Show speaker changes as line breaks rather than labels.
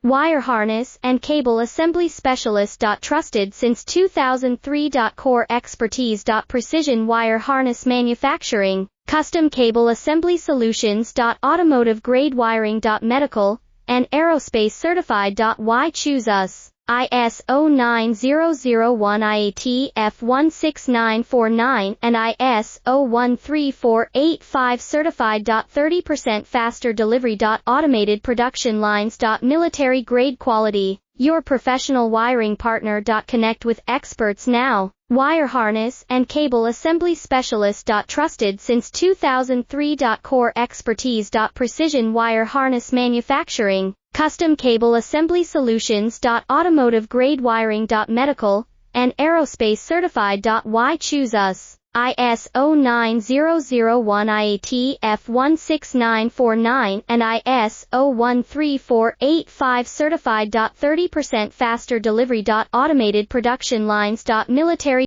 Wire harness and cable assembly specialist. Trusted since 2003. Core expertise. Precision wire harness manufacturing, custom cable assembly solutions. Automotive grade wiring. Medical and aerospace certified. Why choose us? ISO 9001 IAT F16949 and ISO 13485 certified. 30% faster delivery. Automated production lines. Military grade quality, your professional wiring partner. Connect with experts now. Wire harness and cable assembly specialist. Trusted since 2003. Core expertise. Precision wire harness manufacturing, custom cable assembly solutions. Automotive grade wiring. Medical and aerospace certified. Why choose us? ISO 9001 IAT F16949 and ISO 13485 certified. 30% faster delivery. Automated production lines. Military